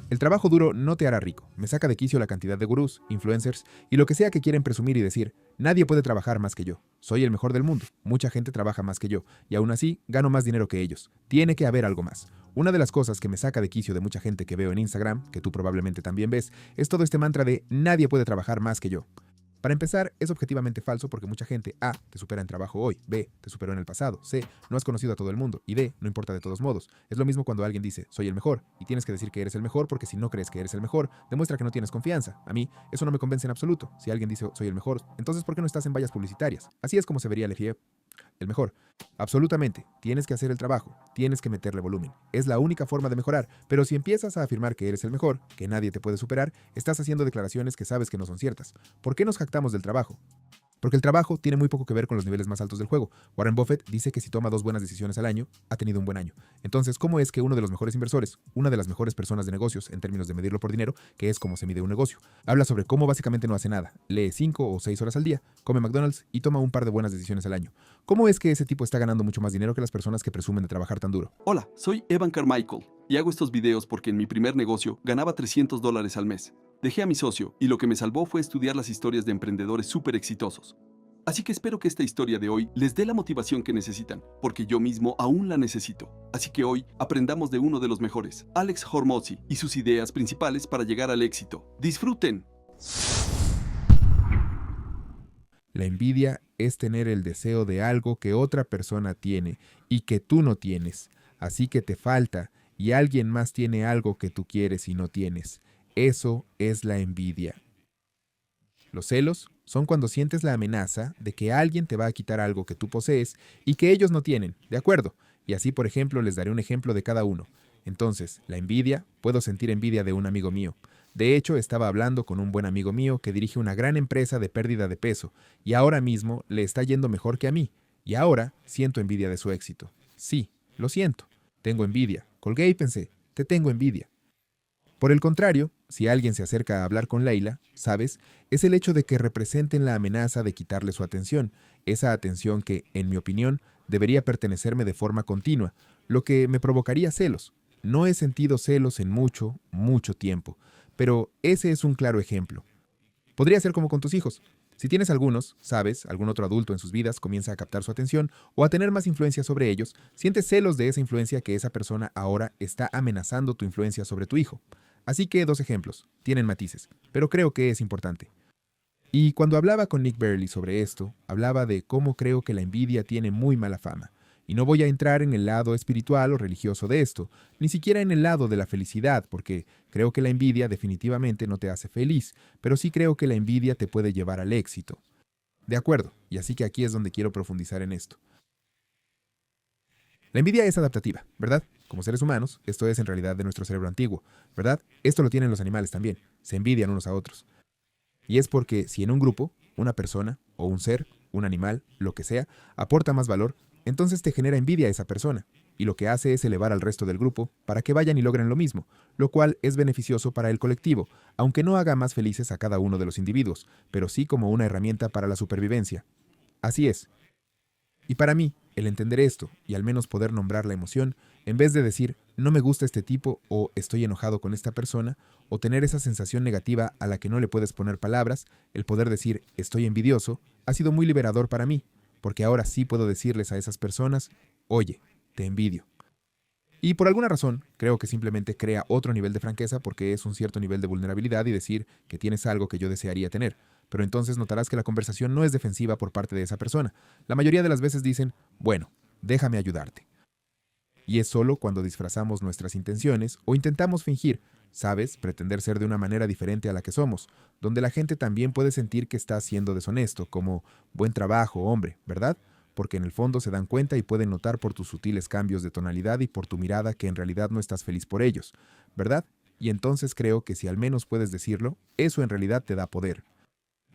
El trabajo duro no te hará rico. Me saca de quicio la cantidad de gurús, influencers y lo que sea que quieren presumir y decir, nadie puede trabajar más que yo. Soy el mejor del mundo. Mucha gente trabaja más que yo y aún así gano más dinero que ellos. Tiene que haber algo más. Una de las cosas que me saca de quicio de mucha gente que veo en Instagram, que tú probablemente también ves, es todo este mantra de nadie puede trabajar más que yo. Para empezar, es objetivamente falso porque mucha gente A. te supera en trabajo hoy, B. te superó en el pasado, C. no has conocido a todo el mundo y D. no importa de todos modos. Es lo mismo cuando alguien dice soy el mejor y tienes que decir que eres el mejor porque si no crees que eres el mejor, demuestra que no tienes confianza. A mí, eso no me convence en absoluto. Si alguien dice soy el mejor, entonces ¿por qué no estás en vallas publicitarias? Así es como se vería el mejor. Absolutamente, tienes que hacer el trabajo, tienes que meterle volumen. Es la única forma de mejorar, pero si empiezas a afirmar que eres el mejor, que nadie te puede superar, estás haciendo declaraciones que sabes que no son ciertas. ¿Por qué nos jactamos del trabajo? Porque el trabajo tiene muy poco que ver con los niveles más altos del juego. Warren Buffett dice que si toma 2 buenas decisiones al año, ha tenido un buen año. Entonces, ¿cómo es que uno de los mejores inversores, una de las mejores personas de negocios en términos de medirlo por dinero, que es como se mide un negocio, habla sobre cómo básicamente no hace nada, lee 5 o 6 horas al día, come McDonald's y toma un par de buenas decisiones al año? ¿Cómo es que ese tipo está ganando mucho más dinero que las personas que presumen de trabajar tan duro? Hola, soy Evan Carmichael y hago estos videos porque en mi primer negocio ganaba $300 al mes. Dejé a mi socio y lo que me salvó fue estudiar las historias de emprendedores súper exitosos. Así que espero que esta historia de hoy les dé la motivación que necesitan, porque yo mismo aún la necesito. Así que hoy aprendamos de uno de los mejores, Alex Hormozi, y sus ideas principales para llegar al éxito. ¡Disfruten! La envidia es tener el deseo de algo que otra persona tiene y que tú no tienes, así que te falta y alguien más tiene algo que tú quieres y no tienes. Eso es la envidia. Los celos son cuando sientes la amenaza de que alguien te va a quitar algo que tú posees y que ellos no tienen, ¿de acuerdo? Y así, por ejemplo, les daré un ejemplo de cada uno. Entonces, la envidia, puedo sentir envidia de un amigo mío. De hecho, estaba hablando con un buen amigo mío que dirige una gran empresa de pérdida de peso y ahora mismo le está yendo mejor que a mí. Y ahora siento envidia de su éxito. Sí, lo siento. Tengo envidia. Colgué y pensé, te tengo envidia. Por el contrario, si alguien se acerca a hablar con Leila, ¿sabes? Es el hecho de que representen la amenaza de quitarle su atención, esa atención que, en mi opinión, debería pertenecerme de forma continua, lo que me provocaría celos. No he sentido celos en mucho, mucho tiempo, pero ese es un claro ejemplo. Podría ser como con tus hijos. Si tienes algunos, sabes, algún otro adulto en sus vidas comienza a captar su atención o a tener más influencia sobre ellos, sientes celos de esa influencia que esa persona ahora está amenazando tu influencia sobre tu hijo. Así que 2 ejemplos, tienen matices, pero creo que es importante. Y cuando hablaba con Nick Burley sobre esto, hablaba de cómo creo que la envidia tiene muy mala fama. Y no voy a entrar en el lado espiritual o religioso de esto, ni siquiera en el lado de la felicidad, porque creo que la envidia definitivamente no te hace feliz, pero sí creo que la envidia te puede llevar al éxito. De acuerdo, y así que aquí es donde quiero profundizar en esto. La envidia es adaptativa, ¿verdad? Como seres humanos, esto es en realidad de nuestro cerebro antiguo, ¿verdad? Esto lo tienen los animales también, se envidian unos a otros. Y es porque si en un grupo, una persona o un ser, un animal, lo que sea, aporta más valor, entonces te genera envidia a esa persona. Y lo que hace es elevar al resto del grupo para que vayan y logren lo mismo, lo cual es beneficioso para el colectivo, aunque no haga más felices a cada uno de los individuos, pero sí como una herramienta para la supervivencia. Así es. Y para mí, el entender esto y al menos poder nombrar la emoción, en vez de decir no me gusta este tipo o estoy enojado con esta persona, o tener esa sensación negativa a la que no le puedes poner palabras, el poder decir estoy envidioso, ha sido muy liberador para mí, porque ahora sí puedo decirles a esas personas, oye, te envidio. Y por alguna razón, creo que simplemente crea otro nivel de franqueza porque es un cierto nivel de vulnerabilidad y decir que tienes algo que yo desearía tener. Pero entonces notarás que la conversación no es defensiva por parte de esa persona. La mayoría de las veces dicen, bueno, déjame ayudarte. Y es solo cuando disfrazamos nuestras intenciones o intentamos fingir, ¿sabes? Pretender ser de una manera diferente a la que somos, donde la gente también puede sentir que estás siendo deshonesto, como buen trabajo, hombre, ¿verdad? Porque en el fondo se dan cuenta y pueden notar por tus sutiles cambios de tonalidad y por tu mirada que en realidad no estás feliz por ellos, ¿verdad? Y entonces creo que si al menos puedes decirlo, eso en realidad te da poder.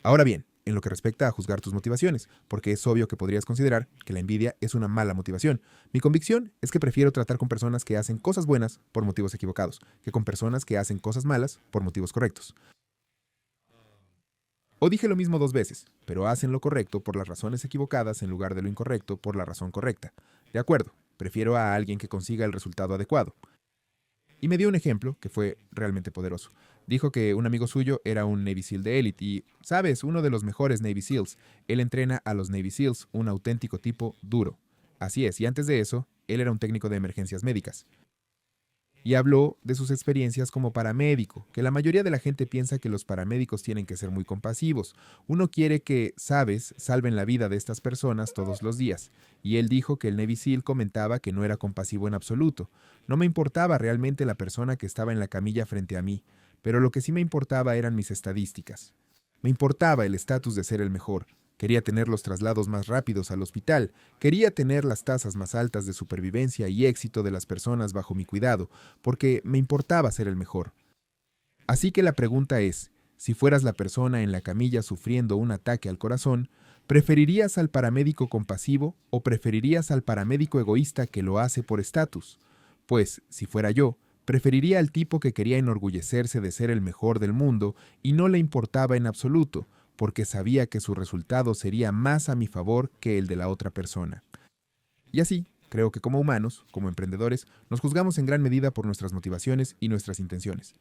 Ahora bien, en lo que respecta a juzgar tus motivaciones, porque es obvio que podrías considerar que la envidia es una mala motivación. Mi convicción es que prefiero tratar con personas que hacen cosas buenas por motivos equivocados, que con personas que hacen cosas malas por motivos correctos. O dije lo mismo 2 veces, pero hacen lo correcto por las razones equivocadas en lugar de lo incorrecto por la razón correcta. De acuerdo, prefiero a alguien que consiga el resultado adecuado. Y me dio un ejemplo que fue realmente poderoso. Dijo que un amigo suyo era un Navy SEAL de élite y, ¿sabes? Uno de los mejores Navy SEALs. Él entrena a los Navy SEALs, un auténtico tipo duro. Así es, y antes de eso, él era un técnico de emergencias médicas. Y habló de sus experiencias como paramédico, que la mayoría de la gente piensa que los paramédicos tienen que ser muy compasivos. Uno quiere que, sabes, salven la vida de estas personas todos los días. Y él dijo que el Navy SEAL comentaba que no era compasivo en absoluto. No me importaba realmente la persona que estaba en la camilla frente a mí, pero lo que sí me importaba eran mis estadísticas. Me importaba el estatus de ser el mejor. Quería tener los traslados más rápidos al hospital, quería tener las tasas más altas de supervivencia y éxito de las personas bajo mi cuidado, porque me importaba ser el mejor. Así que la pregunta es, si fueras la persona en la camilla sufriendo un ataque al corazón, ¿preferirías al paramédico compasivo o preferirías al paramédico egoísta que lo hace por estatus? Pues, si fuera yo, preferiría al tipo que quería enorgullecerse de ser el mejor del mundo y no le importaba en absoluto, porque sabía que su resultado sería más a mi favor que el de la otra persona. Y así, creo que como humanos, como emprendedores, nos juzgamos en gran medida por nuestras motivaciones y nuestras intenciones.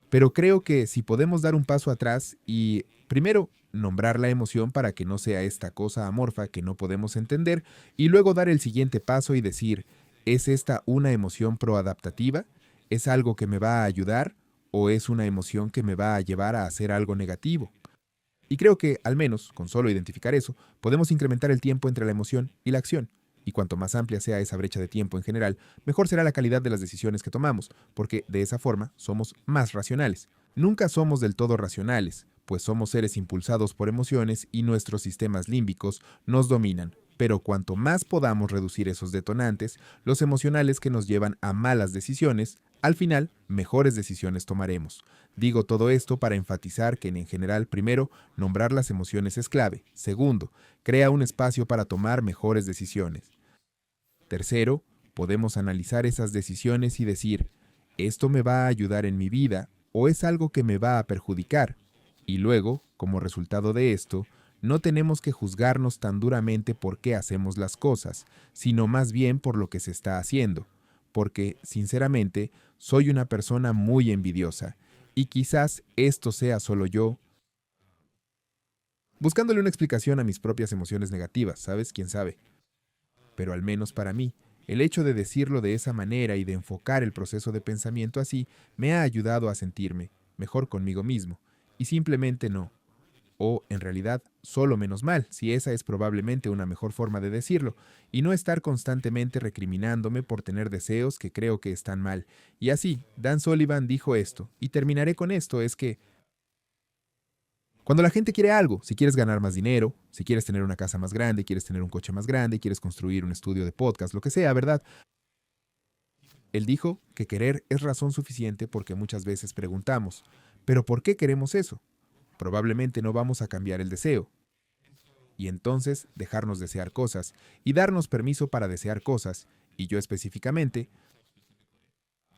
Pero creo que si podemos dar un paso atrás y, primero, nombrar la emoción para que no sea esta cosa amorfa que no podemos entender, y luego dar el siguiente paso y decir, ¿es esta una emoción proadaptativa? ¿Es algo que me va a ayudar? ¿O es una emoción que me va a llevar a hacer algo negativo? Y creo que, al menos, con solo identificar eso, podemos incrementar el tiempo entre la emoción y la acción. Y cuanto más amplia sea esa brecha de tiempo en general, mejor será la calidad de las decisiones que tomamos, porque de esa forma somos más racionales. Nunca somos del todo racionales, pues somos seres impulsados por emociones y nuestros sistemas límbicos nos dominan. Pero cuanto más podamos reducir esos detonantes, los emocionales que nos llevan a malas decisiones, al final, mejores decisiones tomaremos. Digo todo esto para enfatizar que en general, primero, nombrar las emociones es clave. Segundo, crea un espacio para tomar mejores decisiones. Tercero, podemos analizar esas decisiones y decir, ¿esto me va a ayudar en mi vida o es algo que me va a perjudicar? Y luego, como resultado de esto, no tenemos que juzgarnos tan duramente por qué hacemos las cosas, sino más bien por lo que se está haciendo. Porque, sinceramente, soy una persona muy envidiosa, y quizás esto sea solo yo, buscándole una explicación a mis propias emociones negativas, ¿sabes? ¿Quién sabe? Pero al menos para mí, el hecho de decirlo de esa manera y de enfocar el proceso de pensamiento así me ha ayudado a sentirme mejor conmigo mismo, y simplemente no. O, en realidad, solo menos mal, si esa es probablemente una mejor forma de decirlo, y no estar constantemente recriminándome por tener deseos que creo que están mal. Y así, Dan Sullivan dijo esto, y terminaré con esto, es que cuando la gente quiere algo, si quieres ganar más dinero, si quieres tener una casa más grande, quieres tener un coche más grande, quieres construir un estudio de podcast, lo que sea, ¿verdad? Él dijo que querer es razón suficiente porque muchas veces preguntamos, ¿pero por qué queremos eso? Probablemente no vamos a cambiar el deseo. Y entonces dejarnos desear cosas y darnos permiso para desear cosas, y yo específicamente,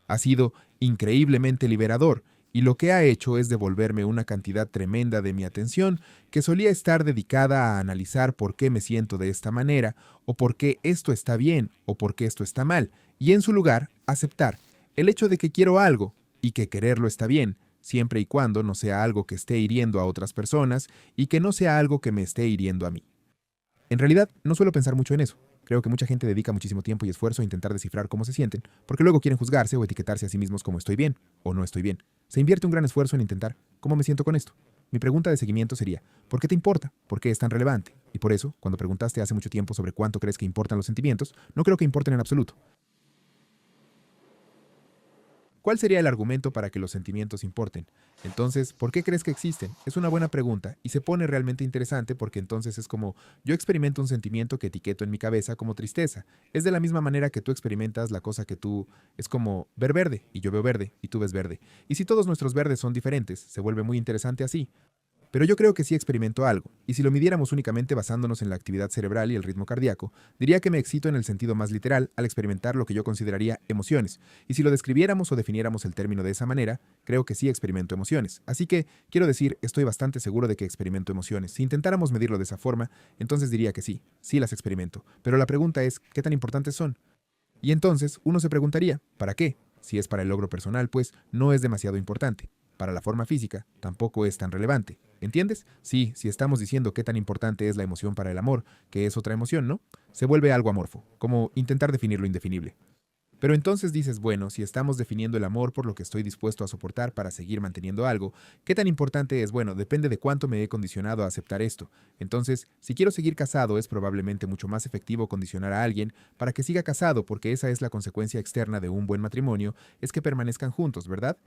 ha sido increíblemente liberador, y lo que ha hecho es devolverme una cantidad tremenda de mi atención que solía estar dedicada a analizar por qué me siento de esta manera, o por qué esto está bien, o por qué esto está mal, y en su lugar, aceptar el hecho de que quiero algo, y que quererlo está bien, siempre y cuando no sea algo que esté hiriendo a otras personas, y que no sea algo que me esté hiriendo a mí. En realidad, no suelo pensar mucho en eso. Creo que mucha gente dedica muchísimo tiempo y esfuerzo a intentar descifrar cómo se sienten, porque luego quieren juzgarse o etiquetarse a sí mismos como estoy bien o no estoy bien. Se invierte un gran esfuerzo en intentar cómo me siento con esto. Mi pregunta de seguimiento sería, ¿por qué te importa? ¿Por qué es tan relevante? Y por eso, cuando preguntaste hace mucho tiempo sobre cuánto crees que importan los sentimientos, no creo que importen en absoluto. ¿Cuál sería el argumento para que los sentimientos importen? Entonces, ¿por qué crees que existen? Es una buena pregunta y se pone realmente interesante porque entonces es como yo experimento un sentimiento que etiqueto en mi cabeza como tristeza. Es de la misma manera que tú experimentas la cosa que tú es como ver verde y yo veo verde y tú ves verde. Y si todos nuestros verdes son diferentes, se vuelve muy interesante así. Pero yo creo que sí experimento algo, y si lo midiéramos únicamente basándonos en la actividad cerebral y el ritmo cardíaco, diría que me excito en el sentido más literal al experimentar lo que yo consideraría emociones, y si lo describiéramos o definiéramos el término de esa manera, creo que sí experimento emociones. Así que, quiero decir, estoy bastante seguro de que experimento emociones. Si intentáramos medirlo de esa forma, entonces diría que sí las experimento. Pero la pregunta es, ¿qué tan importantes son? Y entonces uno se preguntaría, ¿para qué? Si es para el logro personal, pues no es demasiado importante. Para la forma física, tampoco es tan relevante. ¿Entiendes? Sí, si estamos diciendo qué tan importante es la emoción para el amor, que es otra emoción, ¿no? Se vuelve algo amorfo, como intentar definir lo indefinible. Pero entonces dices, bueno, si estamos definiendo el amor por lo que estoy dispuesto a soportar para seguir manteniendo algo, ¿qué tan importante es? Bueno, depende de cuánto me he condicionado a aceptar esto. Entonces, si quiero seguir casado, es probablemente mucho más efectivo condicionar a alguien para que siga casado, porque esa es la consecuencia externa de un buen matrimonio, es que permanezcan juntos, ¿verdad?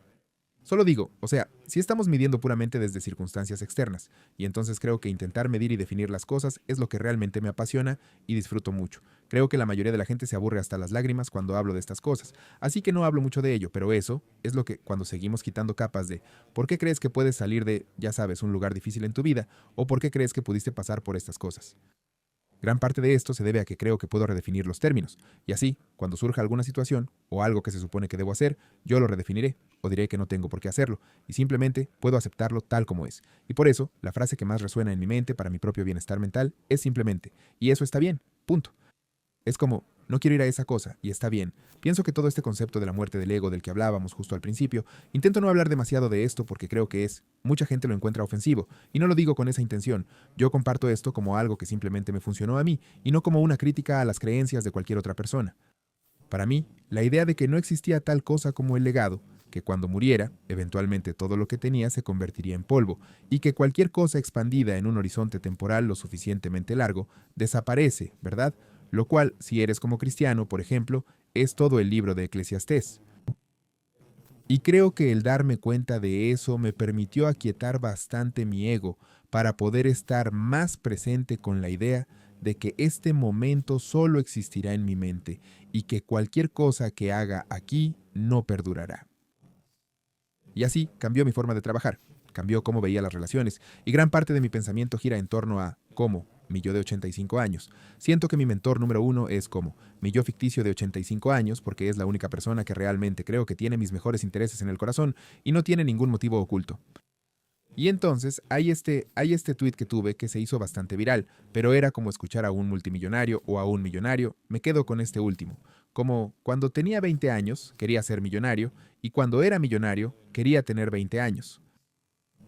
Solo digo, o sea, si estamos midiendo puramente desde circunstancias externas, y entonces creo que intentar medir y definir las cosas es lo que realmente me apasiona y disfruto mucho. Creo que la mayoría de la gente se aburre hasta las lágrimas cuando hablo de estas cosas, así que no hablo mucho de ello, pero eso es lo que cuando seguimos quitando capas de ¿por qué crees que puedes salir de, ya sabes, un lugar difícil en tu vida? ¿O por qué crees que pudiste pasar por estas cosas? Gran parte de esto se debe a que creo que puedo redefinir los términos, y así, cuando surja alguna situación o algo que se supone que debo hacer, yo lo redefiniré, o diré que no tengo por qué hacerlo, y simplemente puedo aceptarlo tal como es. Y por eso, la frase que más resuena en mi mente para mi propio bienestar mental es simplemente, y eso está bien, punto. Es como, no quiero ir a esa cosa, y está bien. Pienso que todo este concepto de la muerte del ego del que hablábamos justo al principio, intento no hablar demasiado de esto porque creo que mucha gente lo encuentra ofensivo, y no lo digo con esa intención. Yo comparto esto como algo que simplemente me funcionó a mí, y no como una crítica a las creencias de cualquier otra persona. Para mí, la idea de que no existía tal cosa como el legado, que cuando muriera, eventualmente todo lo que tenía se convertiría en polvo, y que cualquier cosa expandida en un horizonte temporal lo suficientemente largo, desaparece, ¿verdad? Lo cual, si eres como cristiano, por ejemplo, es todo el libro de Eclesiastés. Y creo que el darme cuenta de eso me permitió aquietar bastante mi ego para poder estar más presente con la idea de que este momento solo existirá en mi mente y que cualquier cosa que haga aquí no perdurará. Y así cambió mi forma de trabajar, cambió cómo veía las relaciones, y gran parte de mi pensamiento gira en torno a cómo, mi yo de 85 años. Siento que mi mentor número uno es como mi yo ficticio de 85 años, porque es la única persona que realmente creo que tiene mis mejores intereses en el corazón y no tiene ningún motivo oculto. Y entonces hay este tweet que tuve que se hizo bastante viral, pero era como escuchar a un multimillonario o a un millonario. Me quedo con este último. Como cuando tenía 20 años quería ser millonario y cuando era millonario quería tener 20 años.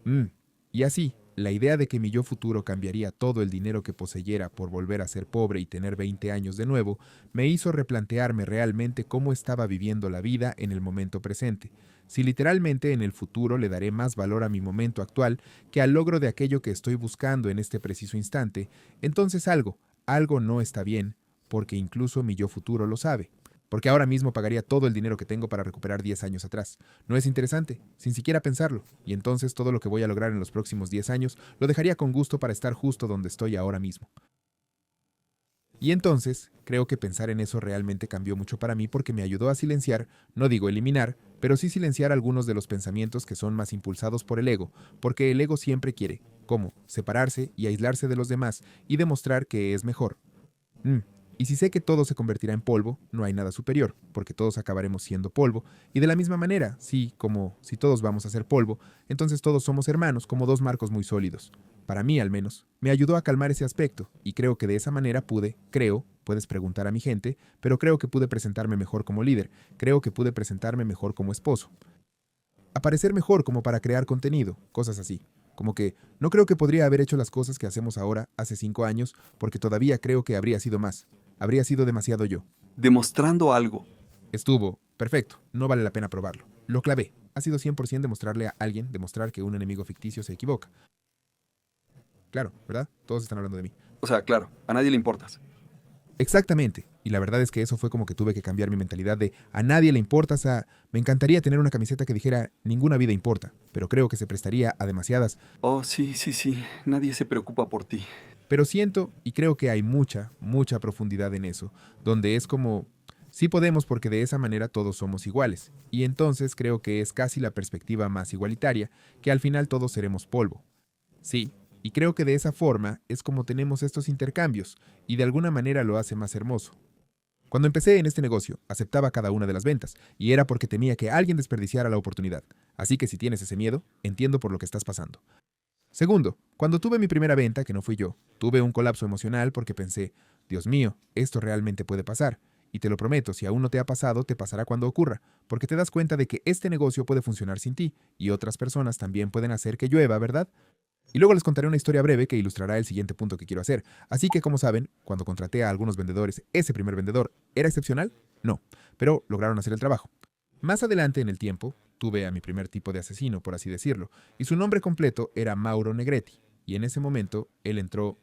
Mm, Y así, la idea de que mi yo futuro cambiaría todo el dinero que poseyera por volver a ser pobre y tener 20 años de nuevo, me hizo replantearme realmente cómo estaba viviendo la vida en el momento presente. Si literalmente en el futuro le daré más valor a mi momento actual que al logro de aquello que estoy buscando en este preciso instante, entonces algo no está bien, porque incluso mi yo futuro lo sabe. Porque ahora mismo pagaría todo el dinero que tengo para recuperar 10 años atrás. ¿No es interesante? Sin siquiera pensarlo. Y entonces todo lo que voy a lograr en los próximos 10 años lo dejaría con gusto para estar justo donde estoy ahora mismo. Y entonces, creo que pensar en eso realmente cambió mucho para mí porque me ayudó a silenciar, no digo eliminar, pero sí silenciar algunos de los pensamientos que son más impulsados por el ego, porque el ego siempre quiere, ¿cómo? Separarse y aislarse de los demás y demostrar que es mejor. Mm, Y si sé que todo se convertirá en polvo, no hay nada superior, porque todos acabaremos siendo polvo, y de la misma manera, sí, como si todos vamos a ser polvo, entonces todos somos hermanos, como dos marcos muy sólidos. Para mí, al menos, me ayudó a calmar ese aspecto, y creo que de esa manera puedes preguntar a mi gente, pero creo que pude presentarme mejor como líder, creo que pude presentarme mejor como esposo, aparecer mejor como para crear contenido, cosas así. Como que no creo que podría haber hecho las cosas que hacemos ahora hace 5 años, porque todavía creo que habría sido más. Habría sido demasiado yo. Demostrando algo. Estuvo perfecto, no vale la pena probarlo. Lo clavé. Ha sido 100% demostrarle a alguien, demostrar que un enemigo ficticio se equivoca. Claro, ¿verdad? Todos están hablando de mí. O sea, claro, a nadie le importas. Exactamente. Y la verdad es que eso fue como que tuve que cambiar mi mentalidad de a nadie le importas a... Me encantaría tener una camiseta que dijera ninguna vida importa, pero creo que se prestaría a demasiadas. Oh, sí, sí, sí, nadie se preocupa por ti. Pero siento y creo que hay mucha profundidad en eso, donde es como, sí podemos porque de esa manera todos somos iguales. Y entonces creo que es casi la perspectiva más igualitaria, que al final todos seremos polvo. Sí, y creo que de esa forma es como tenemos estos intercambios, y de alguna manera lo hace más hermoso. Cuando empecé en este negocio, aceptaba cada una de las ventas, y era porque temía que alguien desperdiciara la oportunidad. Así que si tienes ese miedo, entiendo por lo que estás pasando. Segundo, cuando tuve mi primera venta, que no fui yo, tuve un colapso emocional porque pensé, Dios mío, esto realmente puede pasar. Y te lo prometo, si aún no te ha pasado, te pasará cuando ocurra, porque te das cuenta de que este negocio puede funcionar sin ti, y otras personas también pueden hacer que llueva, ¿verdad? Y luego les contaré una historia breve que ilustrará el siguiente punto que quiero hacer. Así que, como saben, cuando contraté a algunos vendedores, ¿ese primer vendedor era excepcional? No, pero lograron hacer el trabajo. Más adelante en el tiempo, tuve a mi primer tipo de asesino, por así decirlo, y su nombre completo era Mauro Negretti, y en ese momento él entró,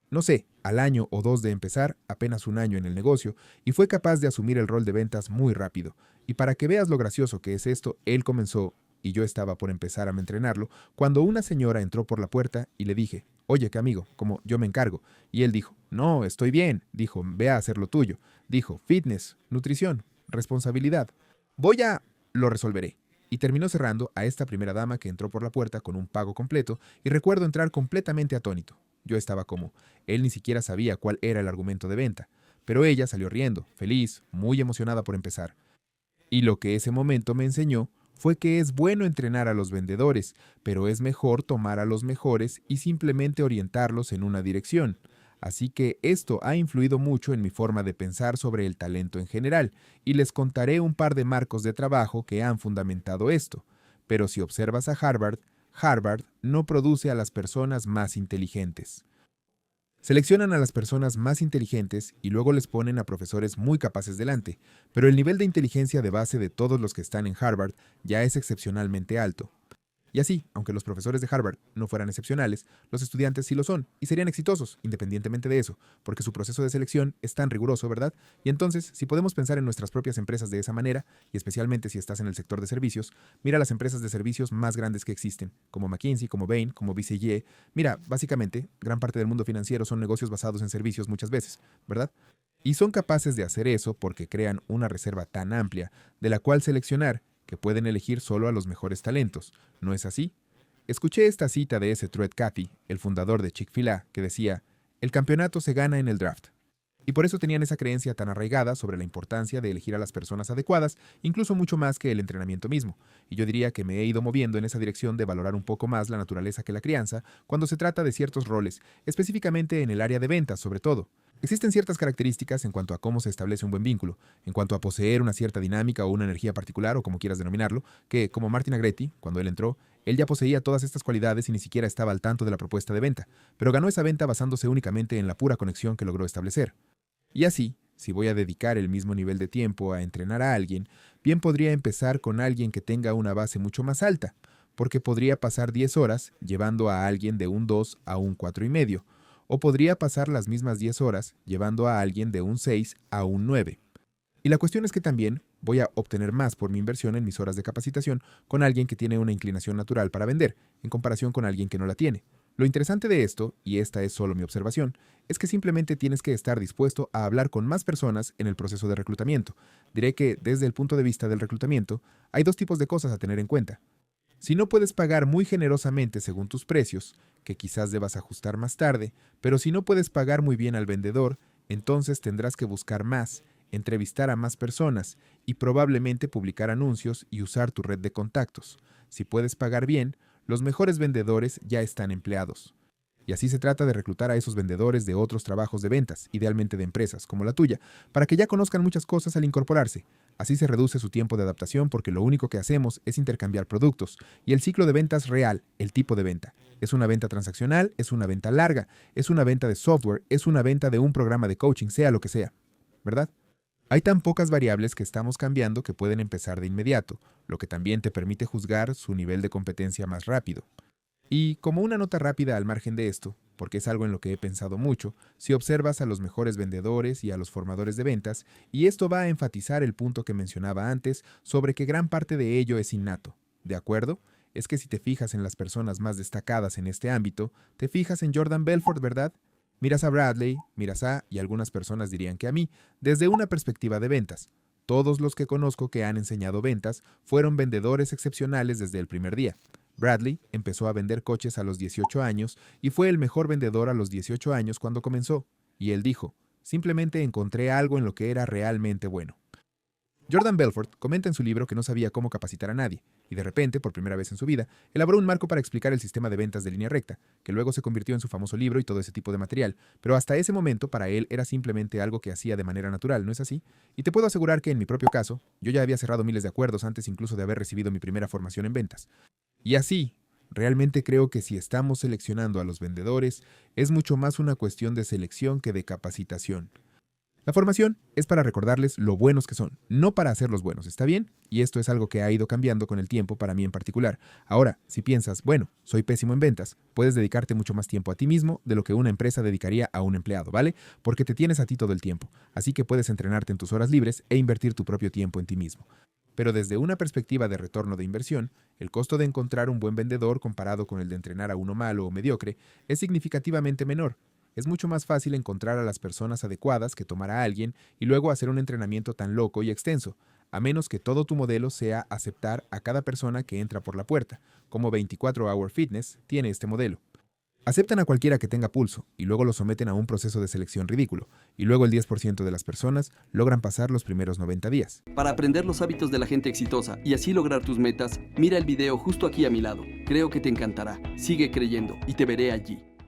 no sé, al año o dos de empezar, apenas un año en el negocio, y fue capaz de asumir el rol de ventas muy rápido. Y para que veas lo gracioso que es esto, él comenzó, y yo estaba por empezar a entrenarlo, cuando una señora entró por la puerta y le dije, oye, ¿qué amigo? Como yo me encargo. Y él dijo, no, estoy bien. Dijo, ve a hacer lo tuyo. Dijo, fitness, nutrición, responsabilidad. Voy a... lo resolveré. Y terminó cerrando a esta primera dama que entró por la puerta con un pago completo, y recuerdo entrar completamente atónito. Yo estaba como, él ni siquiera sabía cuál era el argumento de venta, pero ella salió riendo, feliz, muy emocionada por empezar. Y lo que ese momento me enseñó fue que es bueno entrenar a los vendedores, pero es mejor tomar a los mejores y simplemente orientarlos en una dirección. Así que esto ha influido mucho en mi forma de pensar sobre el talento en general, y les contaré un par de marcos de trabajo que han fundamentado esto. Pero si observas a Harvard, Harvard no produce a las personas más inteligentes. Seleccionan a las personas más inteligentes y luego les ponen a profesores muy capaces delante, pero el nivel de inteligencia de base de todos los que están en Harvard ya es excepcionalmente alto. Y así, aunque los profesores de Harvard no fueran excepcionales, los estudiantes sí lo son y serían exitosos, independientemente de eso, porque su proceso de selección es tan riguroso, ¿verdad? Y entonces, si podemos pensar en nuestras propias empresas de esa manera, y especialmente si estás en el sector de servicios, mira las empresas de servicios más grandes que existen, como McKinsey, como Bain, como BCG. Mira, básicamente, gran parte del mundo financiero son negocios basados en servicios muchas veces, ¿verdad? Y son capaces de hacer eso porque crean una reserva tan amplia de la cual seleccionar que pueden elegir solo a los mejores talentos. ¿No es así? Escuché esta cita de ese Truett Cathy, el fundador de Chick-fil-A, que decía, el campeonato se gana en el draft. Y por eso tenían esa creencia tan arraigada sobre la importancia de elegir a las personas adecuadas, incluso mucho más que el entrenamiento mismo. Y yo diría que me he ido moviendo en esa dirección de valorar un poco más la naturaleza que la crianza cuando se trata de ciertos roles, específicamente en el área de ventas sobre todo. Existen ciertas características en cuanto a cómo se establece un buen vínculo, en cuanto a poseer una cierta dinámica o una energía particular, o como quieras denominarlo, que, como Martin Agretti, cuando él entró, él ya poseía todas estas cualidades y ni siquiera estaba al tanto de la propuesta de venta, pero ganó esa venta basándose únicamente en la pura conexión que logró establecer. Y así, si voy a dedicar el mismo nivel de tiempo a entrenar a alguien, bien podría empezar con alguien que tenga una base mucho más alta, porque podría pasar 10 horas llevando a alguien de un 2 a un 4,5, o podría pasar las mismas 10 horas llevando a alguien de un 6 a un 9. Y la cuestión es que también voy a obtener más por mi inversión en mis horas de capacitación con alguien que tiene una inclinación natural para vender, en comparación con alguien que no la tiene. Lo interesante de esto, y esta es solo mi observación, es que simplemente tienes que estar dispuesto a hablar con más personas en el proceso de reclutamiento. Diré que, desde el punto de vista del reclutamiento, hay dos tipos de cosas a tener en cuenta. Si no puedes pagar muy generosamente según tus precios, que quizás debas ajustar más tarde, pero si no puedes pagar muy bien al vendedor, entonces tendrás que buscar más, entrevistar a más personas y probablemente publicar anuncios y usar tu red de contactos. Si puedes pagar bien, los mejores vendedores ya están empleados. Y así se trata de reclutar a esos vendedores de otros trabajos de ventas, idealmente de empresas como la tuya, para que ya conozcan muchas cosas al incorporarse. Así se reduce su tiempo de adaptación porque lo único que hacemos es intercambiar productos. Y el ciclo de ventas real, el tipo de venta. Es una venta transaccional, es una venta larga, es una venta de software, es una venta de un programa de coaching, sea lo que sea. ¿Verdad? Hay tan pocas variables que estamos cambiando que pueden empezar de inmediato, lo que también te permite juzgar su nivel de competencia más rápido. Y como una nota rápida al margen de esto, porque es algo en lo que he pensado mucho, si observas a los mejores vendedores y a los formadores de ventas, y esto va a enfatizar el punto que mencionaba antes sobre que gran parte de ello es innato, ¿de acuerdo? Es que si te fijas en las personas más destacadas en este ámbito, te fijas en Jordan Belfort, ¿verdad? Miras a Bradley, miras a, y algunas personas dirían que a mí, desde una perspectiva de ventas. Todos los que conozco que han enseñado ventas fueron vendedores excepcionales desde el primer día. Bradley empezó a vender coches a los 18 años y fue el mejor vendedor a los 18 años cuando comenzó. Y él dijo, simplemente encontré algo en lo que era realmente bueno. Jordan Belfort comenta en su libro que no sabía cómo capacitar a nadie. y de repente, por primera vez en su vida, elaboró un marco para explicar el sistema de ventas de línea recta, que luego se convirtió en su famoso libro y todo ese tipo de material, pero hasta ese momento para él era simplemente algo que hacía de manera natural, ¿no es así? Y te puedo asegurar que en mi propio caso, yo ya había cerrado miles de acuerdos antes incluso de haber recibido mi primera formación en ventas. Y así, realmente creo que si estamos seleccionando a los vendedores, es mucho más una cuestión de selección que de capacitación. La formación es para recordarles lo buenos que son, no para hacerlos buenos, ¿está bien? Y esto es algo que ha ido cambiando con el tiempo para mí en particular. Ahora, si piensas, bueno, soy pésimo en ventas, puedes dedicarte mucho más tiempo a ti mismo de lo que una empresa dedicaría a un empleado, ¿vale? Porque te tienes a ti todo el tiempo, así que puedes entrenarte en tus horas libres e invertir tu propio tiempo en ti mismo. Pero desde una perspectiva de retorno de inversión, el costo de encontrar un buen vendedor comparado con el de entrenar a uno malo o mediocre es significativamente menor. Es mucho más fácil encontrar a las personas adecuadas que tomar a alguien y luego hacer un entrenamiento tan loco y extenso, a menos que todo tu modelo sea aceptar a cada persona que entra por la puerta, como 24 Hour Fitness tiene este modelo. Aceptan a cualquiera que tenga pulso y luego lo someten a un proceso de selección ridículo, y luego el 10% de las personas logran pasar los primeros 90 días. Para aprender los hábitos de la gente exitosa y así lograr tus metas, mira el video justo aquí a mi lado. Creo que te encantará. Sigue creyendo y te veré allí.